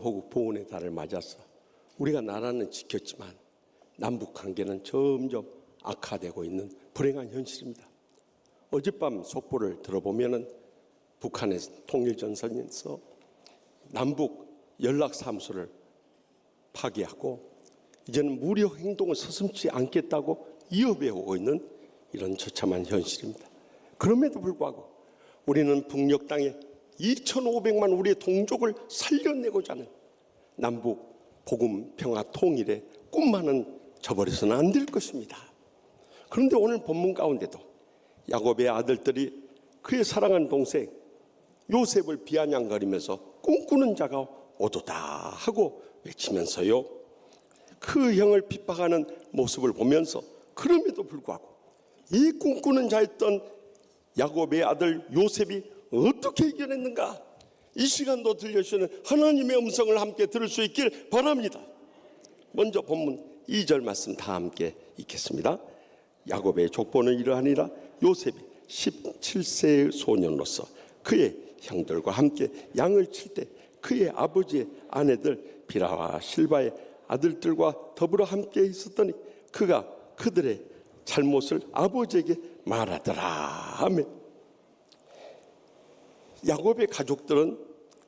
호국 봉헌의 달을 맞아서 우리가 나라는 지켰지만 남북 관계는 점점 악화되고 있는 불행한 현실입니다. 어젯밤 속보를 들어보면은 북한의 통일전선에서 남북 연락사무소를 파기하고 이제는 무력 행동을 서슴지 않겠다고 위협해 오고 있는 이런 처참한 현실입니다. 그럼에도 불구하고 우리는 북녘 땅에 2,500만 우리의 동족을 살려내고자 하는 남북 복음 평화 통일의 꿈만은 저버려서는 안 될 것입니다. 그런데 오늘 본문 가운데도 야곱의 아들들이 그의 사랑하는 동생 요셉을 비아냥거리면서 꿈꾸는 자가 오도다 하고 외치면서요, 그 형을 핍박하는 모습을 보면서 그럼에도 불구하고 이 꿈꾸는 자였던 야곱의 아들 요셉이 어떻게 이겨냈는가? 이 시간도 들려주시는 하나님의 음성을 함께 들을 수 있길 바랍니다. 먼저 본문 2절 말씀 다 함께 읽겠습니다. 야곱의 족보는 이러하니라. 요셉이 17세의 소년으로서 그의 형들과 함께 양을 칠 때 그의 아버지의 아내들 비라와 실바의 아들들과 더불어 함께 있었더니 그가 그들의 잘못을 아버지에게 말하더라. 아멘. 야곱의 가족들은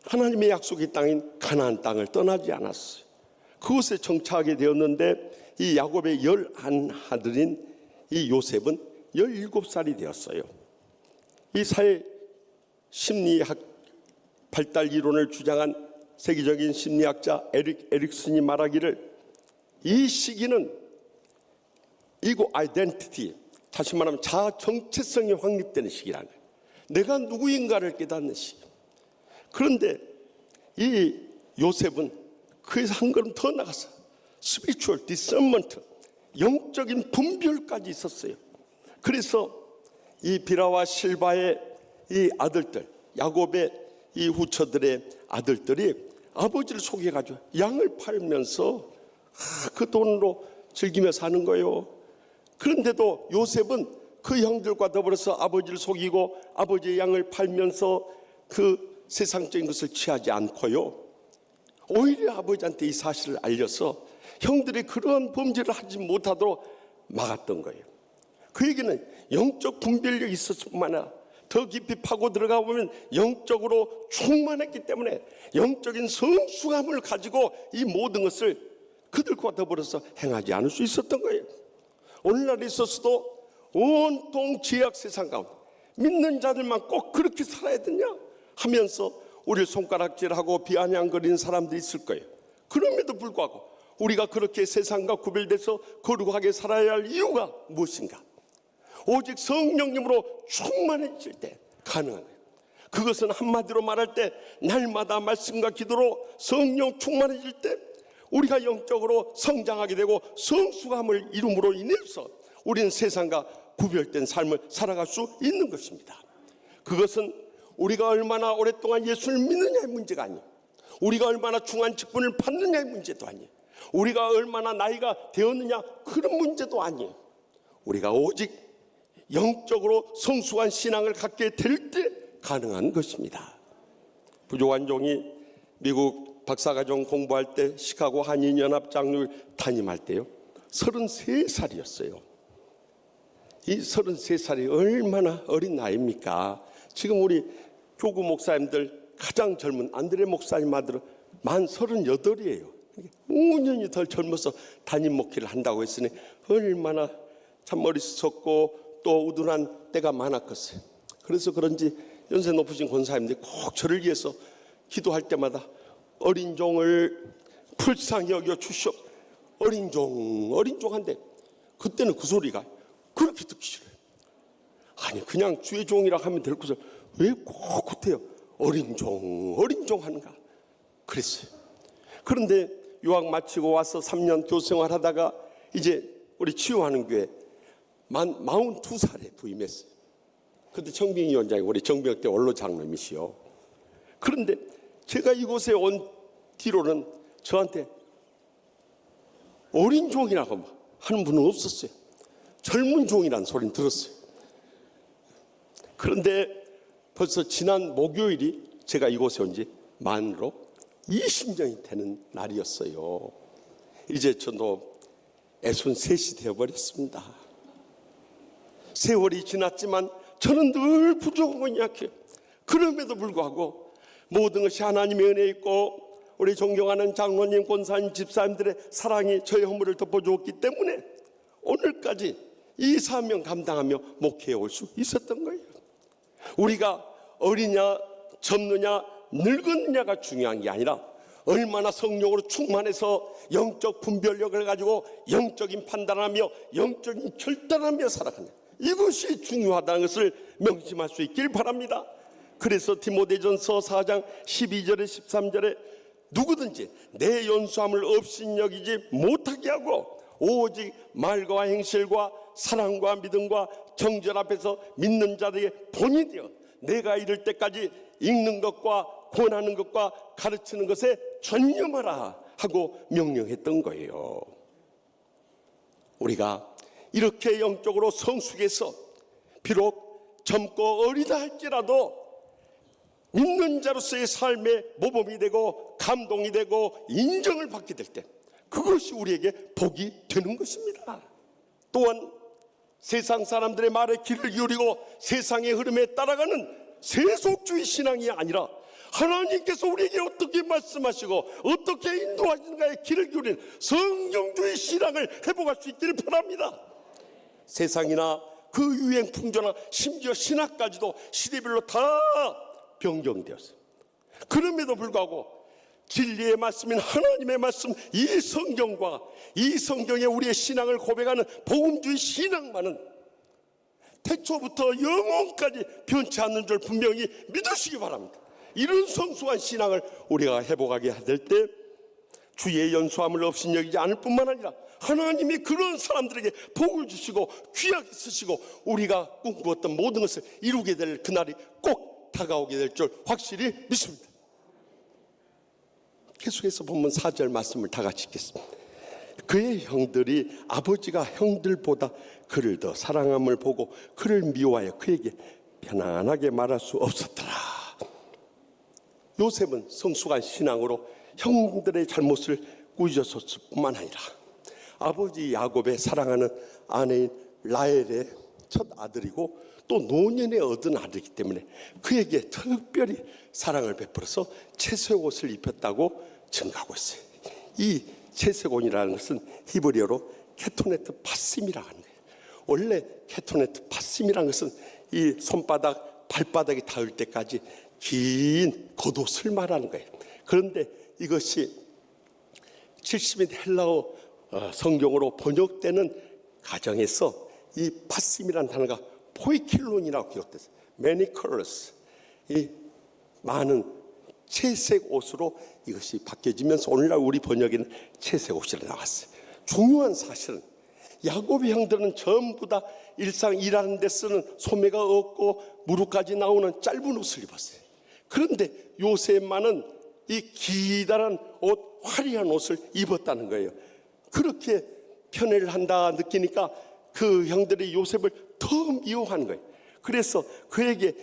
하나님의 약속의 땅인 가나안 땅을 떠나지 않았어요. 그곳에 정착하게 되었는데 이 야곱의 11아들인 이 요셉은 17살이 되었어요. 이 사회 심리학 발달 이론을 주장한 세계적인 심리학자 에릭슨이 말하기를 이 시기는 이고 아이덴티티, 다시 말하면 자아 정체성이 확립되는 시기라는 거예요. 내가 누구인가를 깨닫는 시기. 그런데 이 요셉은 그에서 한 걸음 더 나가서 스피리추얼 디서먼트, 영적인 분별까지 있었어요. 그래서 이 비라와 실바의 이 아들들, 야곱의 이 후처들의 아들들이 아버지를 속여가지고 양을 팔면서 그 돈으로 즐기며 사는 거예요. 그런데도 요셉은 그 형들과 더불어서 아버지를 속이고 아버지의 양을 팔면서 그 세상적인 것을 취하지 않고요, 오히려 아버지한테 이 사실을 알려서 형들이 그런 범죄를 하지 못하도록 막았던 거예요. 그에게는 영적 분별력이 있었을 뿐만 아니라 더 깊이 파고 들어가 보면 영적으로 충만했기 때문에 영적인 성숙함을 가지고 이 모든 것을 그들과 더불어서 행하지 않을 수 있었던 거예요. 오늘날 있어서도 온통 죄악 세상 가운데 믿는 자들만 꼭 그렇게 살아야 되냐 하면서 우리를 손가락질하고 비아냥거리는 사람들이 있을 거예요. 그럼에도 불구하고 우리가 그렇게 세상과 구별돼서 거룩하게 살아야 할 이유가 무엇인가? 오직 성령님으로 충만해질 때 가능한 거예요. 그것은 한마디로 말할 때 날마다 말씀과 기도로 성령 충만해질 때 우리가 영적으로 성장하게 되고 성숙함을 이룸으로 인해서 우리는 세상과 구별된 삶을 살아갈 수 있는 것입니다. 그것은 우리가 얼마나 오랫동안 예수를 믿느냐의 문제가 아니에요. 우리가 얼마나 중한 직분을 받느냐의 문제도 아니에요. 우리가 얼마나 나이가 되었느냐 그런 문제도 아니에요. 우리가 오직 영적으로 성숙한 신앙을 갖게 될 때 가능한 것입니다. 부족한 종이 미국 박사과정 공부할 때 시카고 한인연합장로를 담임할 때요, 33살이었어요. 이 33살이 얼마나 어린 나이입니까? 지금 우리 교구 목사님들 가장 젊은 안드레 목사님 아들은 만 38이에요. 5년이 덜 젊어서 담임 목회를 한다고 했으니 얼마나 참 어리석고 또 우둔한 때가 많았겠어요. 그래서 그런지 연세 높으신 권사님들이 꼭 저를 위해서 기도할 때마다 어린 종을 불쌍히 여겨 주시옵. 어린 종 한데 그때는 그 소리가 그렇게 듣기 싫어요. 아니 그냥 주의 종이라 하면 될 것을 왜 꼭 그때요 어린 종 하는가 그랬어요. 그런데 유학 마치고 와서 3년 교생활 하다가 이제 우리 치유하는 교회 만 42살에 부임했어요. 그때 정병희 위원장이 우리 정병 때 원로 장로님이시요. 그런데 제가 이곳에 온 뒤로는 저한테 어린 종이라고 하는 분은 없었어요. 젊은 종이라는 소리는 들었어요. 그런데 벌써 지난 목요일이 제가 이곳에 온 지 만으로 20년이 되는 날이었어요. 이제 저도 63이 되어버렸습니다. 세월이 지났지만 저는 늘 부족하고 약해요. 그럼에도 불구하고 모든 것이 하나님의 은혜 있고 우리 존경하는 장로님, 권사님, 집사님들의 사랑이 저의 허물을 덮어주었기 때문에 오늘까지 이 사명 감당하며 목회해 올 수 있었던 거예요. 우리가 어리냐 젊느냐 늙었느냐가 중요한 게 아니라 얼마나 성령으로 충만해서 영적 분별력을 가지고 영적인 판단하며 영적인 결단하며 살아가냐, 이것이 중요하다는 것을 명심할 수 있길 바랍니다. 그래서 디모데전서 4장 12절에 13절에 누구든지 내 연수함을 업신여기지 못하게 하고 오직 말과 행실과 사랑과 믿음과 정절 앞에서 믿는 자들에게 본이 되어 내가 이를 때까지 읽는 것과 권하는 것과 가르치는 것에 전념하라 하고 명령했던 거예요. 우리가 이렇게 영적으로 성숙해서 비록 젊고 어리다 할지라도 믿는 자로서의 삶의 모범이 되고 감동이 되고 인정을 받게 될 때 그것이 우리에게 복이 되는 것입니다. 또한 세상 사람들의 말에 귀를 기울이고 세상의 흐름에 따라가는 세속주의 신앙이 아니라 하나님께서 우리에게 어떻게 말씀하시고 어떻게 인도하시는가에 귀를 기울이는 성경주의 신앙을 회복할 수 있기를 바랍니다. 세상이나 그 유행 풍조나 심지어 신학까지도 시대별로 다 변경되었어요. 그럼에도 불구하고 진리의 말씀인 하나님의 말씀, 이 성경과 이 성경에 우리의 신앙을 고백하는 복음주의 신앙만은 태초부터 영원까지 변치 않는 줄 분명히 믿으시기 바랍니다. 이런 성숙한 신앙을 우리가 회복하게 될 때 주의 연수함을 없인 여기지 않을 뿐만 아니라 하나님이 그런 사람들에게 복을 주시고 귀하게 쓰시고 우리가 꿈꾸었던 모든 것을 이루게 될 그날이 꼭 다가오게 될 줄 확실히 믿습니다. 계속해서 본문 4절 말씀을 다 같이 읽겠습니다. 그의 형들이 아버지가 형들보다 그를 더 사랑함을 보고 그를 미워하여 그에게 편안하게 말할 수 없었더라. 요셉은 성숙한 신앙으로 형들의 잘못을 꾸짖었을 뿐만 아니라 아버지 야곱의 사랑하는 아내인 라헬의 첫 아들이고 또 노년에 얻은 아들이기 때문에 그에게 특별히 사랑을 베풀어서 채색 옷을 입혔다고 증가하고 있어요. 이 채색 옷이라는 것은 히브리어로 케토네트 파심이라고 하는 거예요. 원래 케토네트 파심이라는 것은 이 손바닥, 발바닥이 닿을 때까지 긴 겉옷을 말하는 거예요. 그런데 이것이 70인 헬라어 성경으로 번역되는 가정에서 이 파심이라는 단어가 포이킬론이라고 기록됐어요. Many colors, 이 많은 채색 옷으로 이것이 바뀌어지면서 오늘날 우리 번역에는 채색 옷이라 나왔어요. 중요한 사실은 야곱의 형들은 전부 다 일상 일하는 데 쓰는 소매가 없고 무릎까지 나오는 짧은 옷을 입었어요. 그런데 요셉만은 이 기다란 옷, 화려한 옷을 입었다는 거예요. 그렇게 편애를 한다 느끼니까 그 형들이 요셉을 더 미워하는 거예요. 그래서 그에게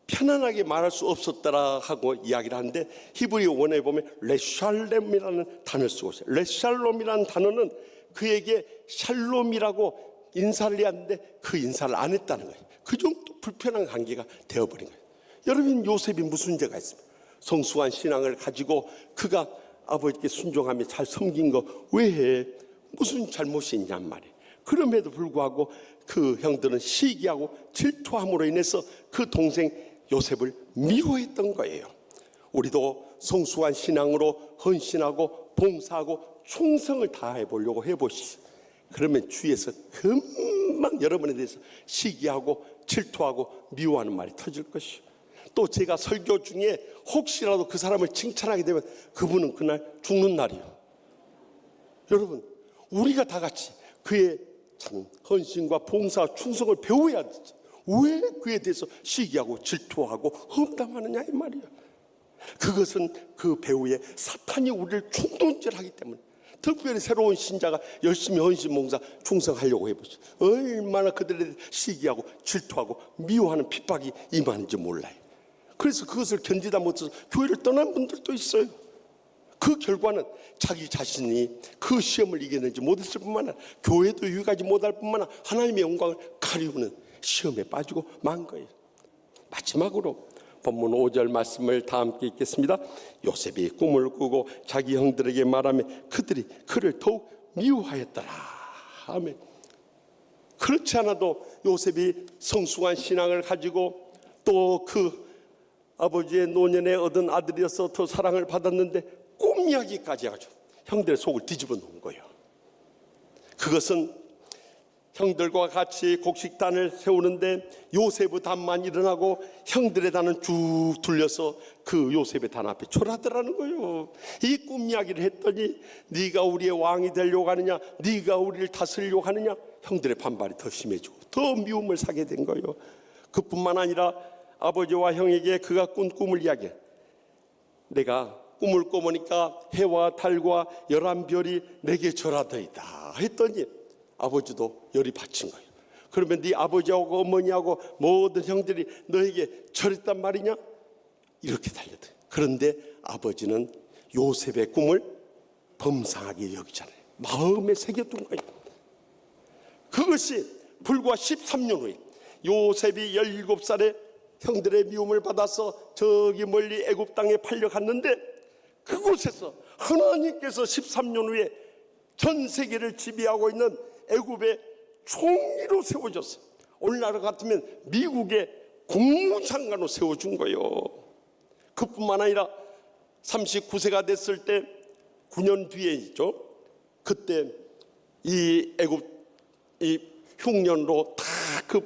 편안하게 말할 수 없었더라 하고 이야기를 하는데 히브리 원어에 보면 레샬렘이라는 단어를 쓰고 있어요. 레샬롬이라는 단어는 그에게 샬롬이라고 인사를 해야 하는데 그 인사를 안 했다는 거예요. 그 정도 불편한 관계가 되어버린 거예요. 여러분, 요셉이 무슨 죄가 있습니까? 성숙한 신앙을 가지고 그가 아버지께 순종하며 잘 섬긴 거 왜 무슨 잘못이 있냔 말이에요. 그럼에도 불구하고 그 형들은 시기하고 질투함으로 인해서 그 동생 요셉을 미워했던 거예요. 우리도 성숙한 신앙으로 헌신하고 봉사하고 충성을 다해 보려고 해보시죠. 그러면 주위에서 금방 여러분에 대해서 시기하고 질투하고 미워하는 말이 터질 것이요. 또 제가 설교 중에 혹시라도 그 사람을 칭찬하게 되면 그분은 그날 죽는 날이요. 여러분, 우리가 다 같이 그의 참 헌신과 봉사 충성을 배워야 되죠. 왜 그에 대해서 시기하고 질투하고 험담하느냐 이 말이에요. 그것은 그 배우의 사탄이 우리를 충동질하기 때문에. 특별히 새로운 신자가 열심히 헌신 봉사 충성하려고 해보죠. 얼마나 그들에 대해 시기하고 질투하고 미워하는 핍박이 임하는지 몰라요. 그래서 그것을 견디다 못해서 교회를 떠난 분들도 있어요. 그 결과는 자기 자신이 그 시험을 이겨내지 못했을 뿐만 아니라 교회도 유익하지 못할 뿐만 아니라 하나님의 영광을 가리우는 시험에 빠지고 만 거예요. 마지막으로 본문 5절 말씀을 다 함께 읽겠습니다. 요셉이 꿈을 꾸고 자기 형들에게 말하며 그들이 그를 더욱 미워하였더라. 아멘. 그렇지 않아도 요셉이 성숙한 신앙을 가지고 또 그 아버지의 노년에 얻은 아들이어서 더 사랑을 받았는데 꿈 이야기까지 해가지고 형들의 속을 뒤집어 놓은 거예요. 그것은 형들과 같이 곡식단을 세우는데 요셉의 단만 일어나고 형들의 단은 쭉 둘려서 그 요셉의 단 앞에 초라하더라는 거예요. 이 꿈 이야기를 했더니 네가 우리의 왕이 되려고 하느냐, 네가 우리를 다스리려고 하느냐, 형들의 반발이 더 심해지고 더 미움을 사게 된 거예요. 그뿐만 아니라 아버지와 형에게 그가 꾼 꿈을 이야기해. 내가 꿈을 꿔보니까 해와 달과 11별이 내게 절하더이다 했더니 아버지도 열이 받친 거예요. 그러면 네 아버지하고 어머니하고 모든 형들이 너에게 절했단 말이냐? 이렇게 달려들. 그런데 아버지는 요셉의 꿈을 범상하게 여기잖아요. 마음에 새겨둔 거예요. 그것이 불과 13년 후에 요셉이 17살에 형들의 미움을 받아서 저기 멀리 애굽 땅에 팔려갔는데 그곳에서 하나님께서 13년 후에 전 세계를 지배하고 있는 애굽의 총리로 세워졌어요. 오늘날 같으면 미국의 국무장관으로 세워준 거예요. 그뿐만 아니라 39세가 됐을 때 9년 뒤에 있죠. 그때 이 애굽 이 흉년으로 다 그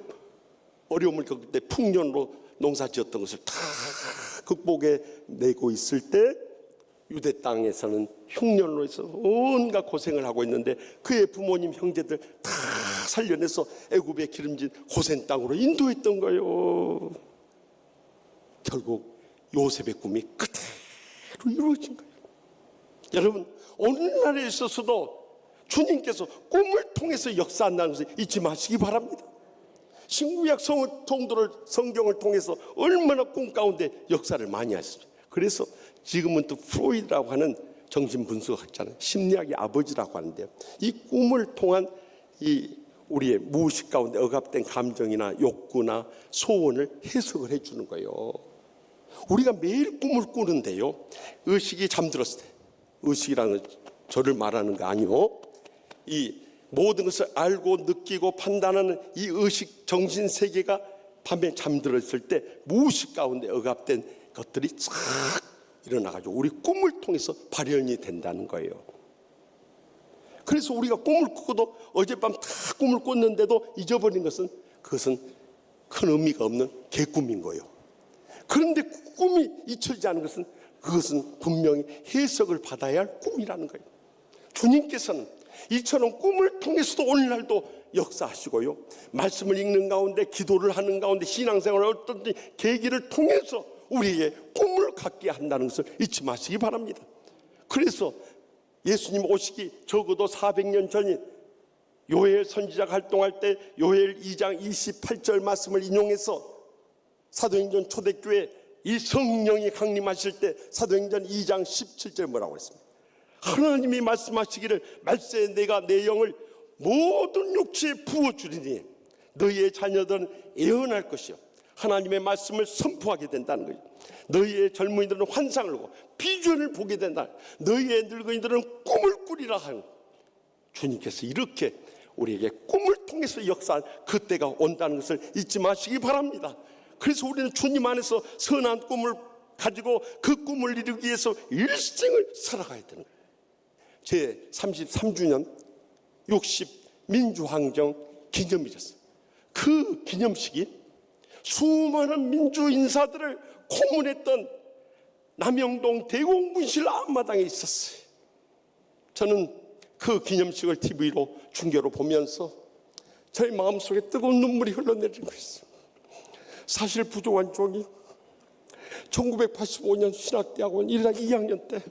어려움을 겪을 때 풍년으로 농사 지었던 것을 다 극복해 내고 있을 때 유대 땅에서는 흉년으로 해서 온갖 고생을 하고 있는데 그의 부모님 형제들 다 살려내서 애굽의 기름진 고센 땅으로 인도했던 거예요. 결국 요셉의 꿈이 그대로 이루어진 거예요. 여러분, 오늘날에 있어서도 주님께서 꿈을 통해서 역사한다는 것을 잊지 마시기 바랍니다. 신구약 성경을 통해서 얼마나 꿈 가운데 역사를 많이 하셨습니다. 그래서 지금은 또 프로이드라고 하는 정신분석학자는 심리학의 아버지라고 하는데요. 이 꿈을 통한 이 우리의 무의식 가운데 억압된 감정이나 욕구나 소원을 해석을 해주는 거예요. 우리가 매일 꿈을 꾸는데요. 의식이 잠들었을 때, 의식이라는 저를 말하는 거 아니요. 이 모든 것을 알고 느끼고 판단하는 이 의식 정신 세계가 밤에 잠들었을 때 무의식 가운데 억압된 것들이 싹 일어나가지고 우리 꿈을 통해서 발현이 된다는 거예요. 그래서 우리가 꿈을 꾸고도 어젯밤 다 꿈을 꿨는데도 잊어버린 것은 그것은 큰 의미가 없는 개꿈인 거예요. 그런데 꿈이 잊혀지지 않은 것은 그것은 분명히 해석을 받아야 할 꿈이라는 거예요. 주님께서는 이처럼 꿈을 통해서도 오늘날도 역사하시고요. 말씀을 읽는 가운데 기도를 하는 가운데 신앙생활을 어떤 계기를 통해서 우리에게 꿈을 갖게 한다는 것을 잊지 마시기 바랍니다. 그래서 예수님 오시기 적어도 400년 전인 요엘 선지자가 활동할 때 요엘 2장 28절 말씀을 인용해서 사도행전 초대교회 이 성령이 강림하실 때 사도행전 2장 17절 뭐라고 했습니까? 하나님이 말씀하시기를 말세 내가 내 영을 모든 육체에 부어주리니 너희의 자녀들은 예언할 것이요 하나님의 말씀을 선포하게 된다는 거예요. 너희의 젊은이들은 환상을 보고 비전을 보게 된다. 너희의 늙은이들은 꿈을 꾸리라 하는 주님께서 이렇게 우리에게 꿈을 통해서 역사한 그때가 온다는 것을 잊지 마시기 바랍니다. 그래서 우리는 주님 안에서 선한 꿈을 가지고 그 꿈을 이루기 위해서 일생을 살아가야 되는 거예요. 제 33주년 60 민주항쟁 기념일이었어요. 그 기념식이 수많은 민주 인사들을 고문했던 남영동 대공분실 앞마당에 있었어요. 저는 그 기념식을 TV로 중계로 보면서 저희 마음속에 뜨거운 눈물이 흘러내리고 있어요. 사실 부족한 쪽이 1985년 신학대학원 1학 2학년 때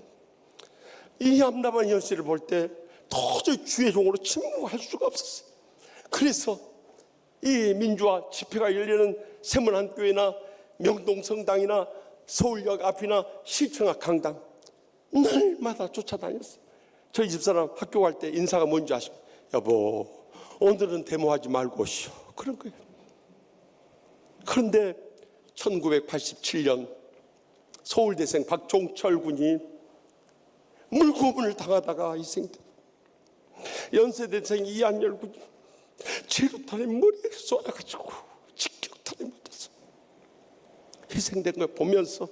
이 암담한 현실을 볼 때 도저히 주의 종으로 침묵할 수가 없었어요. 그래서 이 민주화 집회가 열리는 세문안교회나 명동성당이나 서울역 앞이나 시청 앞 강당 날마다 쫓아다녔어요. 저희 집사람 학교 갈 때 인사가 뭔지 아십니까? 여보, 오늘은 데모하지 말고 오시오. 그런 거예요. 그런데 1987년 서울대생 박종철 군이 물고문을 당하다가 희생됐어요. 연세대생 이한열 군이 제루탄에 머리에 쏘아가지고 직격탄에 맞아서 희생된 걸 보면서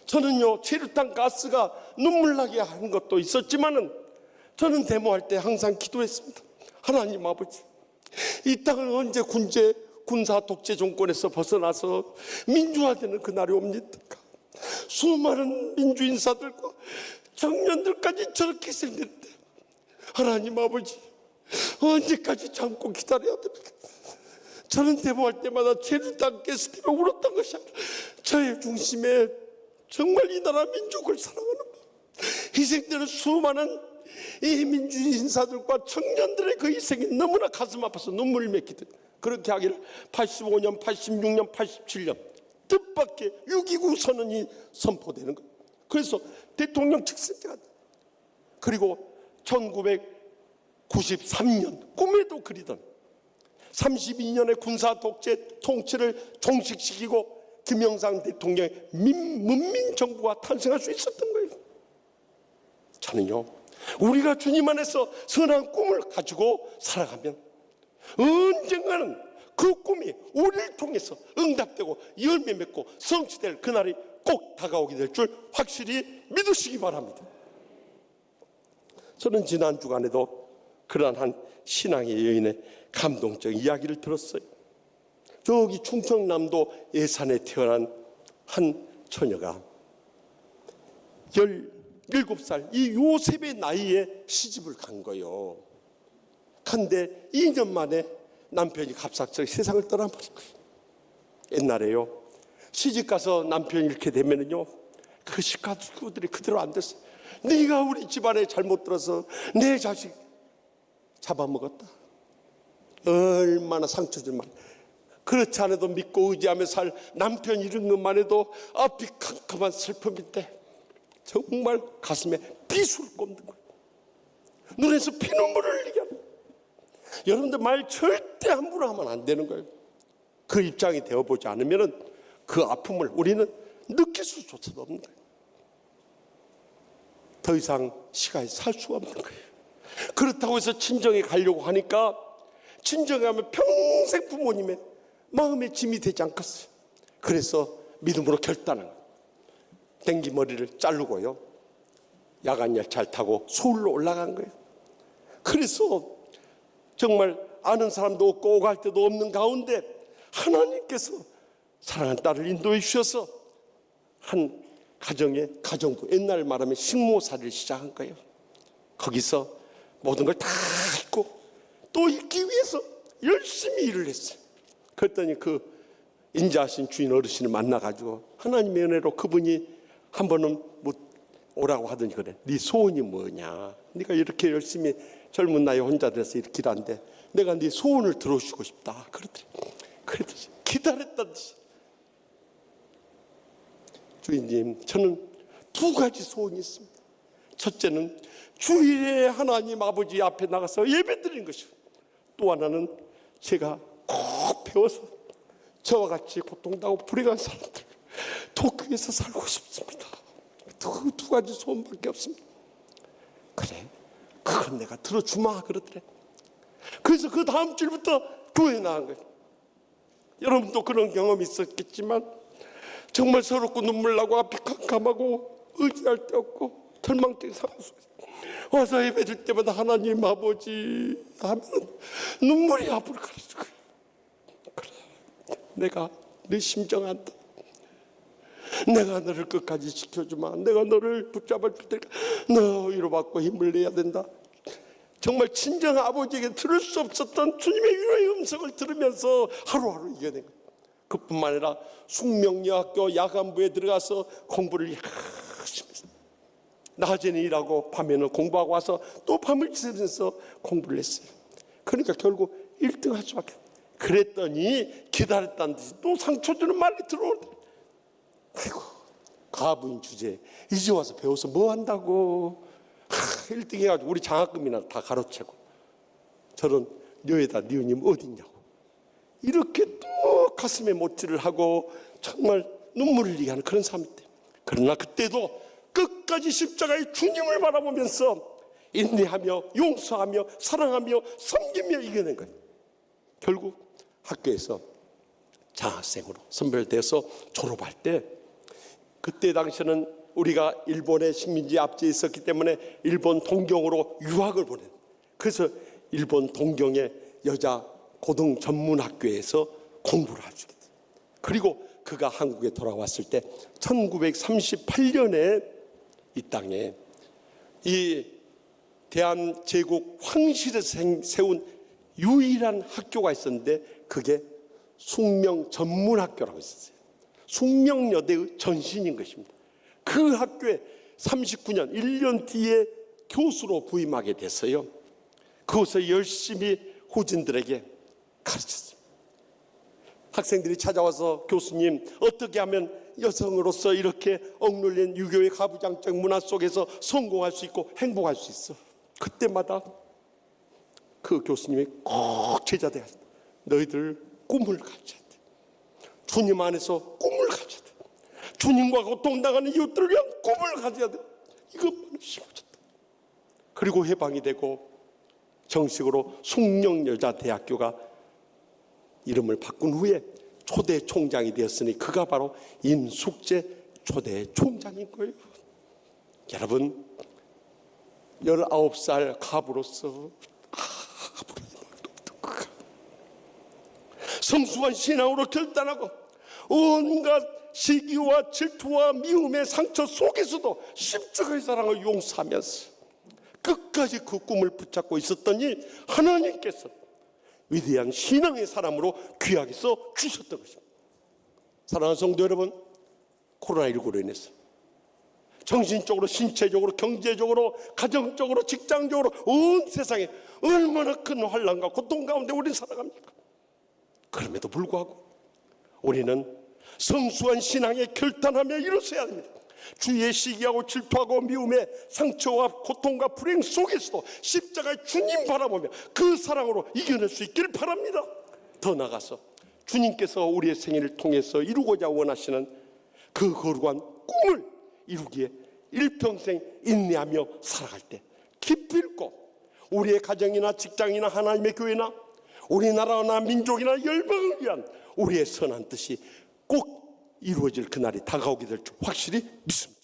저는요, 제루탄 가스가 눈물 나게 한 것도 있었지만은 저는 데모할 때 항상 기도했습니다. 하나님 아버지, 이 땅은 언제 군사 독재 정권에서 벗어나서 민주화되는 그날이 옵니까? 수많은 민주인사들과 청년들까지 저렇게 생겼는데 하나님 아버지, 언제까지 참고 기다려야 됩니까? 저는 데모할 때마다 제루탄 가스 때문에 울었던 것이 아니라 저의 중심에 정말 이 나라 민족을 사랑하는 희생되는 수많은 이 민주주의 인사들과 청년들의 그 희생이 너무나 가슴 아파서 눈물을 맺기듯 그렇게 하기를 85년, 86년, 87년 뜻밖의 6.29 선언이 선포되는 거예요. 그래서 대통령 직선제가 그리고 1993년 꿈에도 그리던 32년의 군사 독재 통치를 종식시키고 김영삼 대통령의 문민정부가 탄생할 수 있었던 거예요. 저는요, 우리가 주님 안에서 선한 꿈을 가지고 살아가면 언젠가는 그 꿈이 우리를 통해서 응답되고 열매 맺고 성취될 그날이 꼭 다가오게 될 줄 확실히 믿으시기 바랍니다. 저는 지난 주간에도 그러한 한 신앙의 여인의 감동적 이야기를 들었어요. 저기 충청남도 예산에 태어난 한 처녀가 17살 이 요셉의 나이에 시집을 간 거예요. 근데 2년 만에 남편이 갑작스레 세상을 떠나버린 거예요. 옛날에요, 시집 가서 남편이 이렇게 되면은요, 그 식구들이 그대로 안 됐어요. 네가 우리 집안에 잘못 들어서 내 자식 잡아먹었다. 얼마나 상처 줄만. 그렇지 않아도 믿고 의지하며 살 남편 잃은 것만 해도 앞이 캄캄한 슬픔인데 정말 가슴에 비수를 꽂는 거예요. 눈에서 피눈물을 흘리게 하는 거예요. 여러분들 말 절대 함부로 하면 안 되는 거예요. 그 입장이 되어보지 않으면 그 아픔을 우리는 느낄 수조차도 없는 거예요. 더 이상 시간에 살 수가 없는 거예요. 그렇다고 해서 친정에 가려고 하니까 친정에 가면 평생 부모님의 마음의 짐이 되지 않겠어요. 그래서 믿음으로 결단한 거예요. 댕기머리를 자르고요, 야간 열차를 타고 서울로 올라간 거예요. 그래서 정말 아는 사람도 없고 오갈 데도 없는 가운데 하나님께서 사랑하는 딸을 인도해 주셔서 한 가정부, 옛날 말하면 식모살이를 시작한 거예요. 거기서 모든 걸 다 잊고 또 잊기 위해서 열심히 일을 했어요. 그랬더니 그 인자하신 주인 어르신을 만나가지고 하나님의 은혜로 그분이 한 번은 오라고 하더니 그래, 네 소원이 뭐냐? 네가 이렇게 열심히 젊은 나이에 혼자 돼서 이렇게 일하는데 내가 네 소원을 들어주고 싶다. 그랬더니 기다렸다듯이, 주인님, 저는 2가지 소원이 있습니다. 첫째는 주일에 하나님 아버지 앞에 나가서 예배드리는 것이고, 또 하나는 제가 꼭 배워서 저와 같이 고통당하고 불행한 사람들 도쿄에서 살고 싶습니다. 그 2가지 소원밖에 없습니다. 그래, 그건 내가 들어주마 그러더래. 그래서 그 다음 주부터 교회 나간 거예요. 여러분도 그런 경험이 있었겠지만 정말 서럽고 눈물 나고 앞이 캄캄하고 의지할 데 없고 절망적인 상황 속에서 와서 예배드릴 때마다 하나님 아버지 하면 눈물이 앞을 가려주고, 그래, 내가 네 심정 안다. 내가 너를 끝까지 지켜주마. 내가 너를 붙잡을 테니까 너 위로받고 힘을 내야 된다. 정말 친정 아버지에게 들을 수 없었던 주님의 위로의 음성을 들으면서 하루하루 이겨낸 거예요. 그뿐만 아니라 숙명여학교 야간부에 들어가서 공부를 열심히 했어요. 낮에는 일하고 밤에는 공부하고 와서 또 밤을 새면서 공부를 했어요. 그러니까 결국 1등 할 수밖에. 그랬더니 기다렸다는 듯이 또 상처 주는 말이 들어오는데, 아이고 가부인 주제에 이제 와서 배워서 뭐 한다고. 1등 해가지고 우리 장학금이나 다 가로채고 저런 녀에다 니은님 어딨냐고 이렇게 또 가슴에 못질을 하고 정말 눈물을 흘리게 하는 그런 삶인데, 그러나 그때도 끝까지 십자가의 주님을 바라보면서 인내하며 용서하며 사랑하며 섬기며 이겨낸 거예요. 결국 학교에서 장학생으로 선별돼서 졸업할 때, 그때 당시에는 우리가 일본의 식민지 압제에 있었기 때문에 일본 동경으로 유학을 보낸, 그래서 일본 동경의 여자 고등 전문학교에서 공부를 하게 됐어요. 그리고 그가 한국에 돌아왔을 때 1938년에 이 땅에 이 대한제국 황실에서 세운 유일한 학교가 있었는데 그게 숙명전문학교라고 있었어요. 숙명여대의 전신인 것입니다. 그 학교에 39년 1년 뒤에 교수로 부임하게 됐어요. 그곳에 열심히 후진들에게 가르쳤습니다. 학생들이 찾아와서 교수님, 어떻게 하면 여성으로서 이렇게 억눌린 유교의 가부장적 문화 속에서 성공할 수 있고 행복할 수 있어? 그때마다 그 교수님이 꼭 제자들, 너희들 꿈을 가져야 돼. 주님 안에서 꿈을 가져야 돼. 주님과 고통당하는 이웃들을 위한 꿈을 가져야 돼. 이것만 심어줬다. 그리고 해방이 되고 정식으로 숙명여자대학교가 이름을 바꾼 후에 초대 총장이 되었으니 그가 바로 임숙재 초대 총장인 거예요. 여러분, 19살 가부로서 성숙한 신앙으로 결단하고 온갖 시기와 질투와 미움의 상처 속에서도 십자가의 사랑을 용서하면서 끝까지 그 꿈을 붙잡고 있었더니 하나님께서 위대한 신앙의 사람으로 귀하게 써 주셨던 것입니다. 사랑하는 성도 여러분, 코로나19로 인해서 정신적으로, 신체적으로, 경제적으로, 가정적으로, 직장적으로 온 세상에 얼마나 큰 환난과 고통 가운데 우리는 살아갑니까? 그럼에도 불구하고 우리는 성수한 신앙에 결단하며 일어서야 합니다. 주위의 시기하고 질투하고 미움의 상처와 고통과 불행 속에서도 십자가의 주님 바라보며 그 사랑으로 이겨낼 수 있기를 바랍니다. 더 나아가서 주님께서 우리의 생애를 통해서 이루고자 원하시는 그 거룩한 꿈을 이루기에 일평생 인내하며 살아갈 때 기필코 우리의 가정이나 직장이나 하나님의 교회나 우리나라나 민족이나 열방을 위한 우리의 선한 뜻이 꼭 이루어질 그날이 다가오게 될 줄 확실히 믿습니다.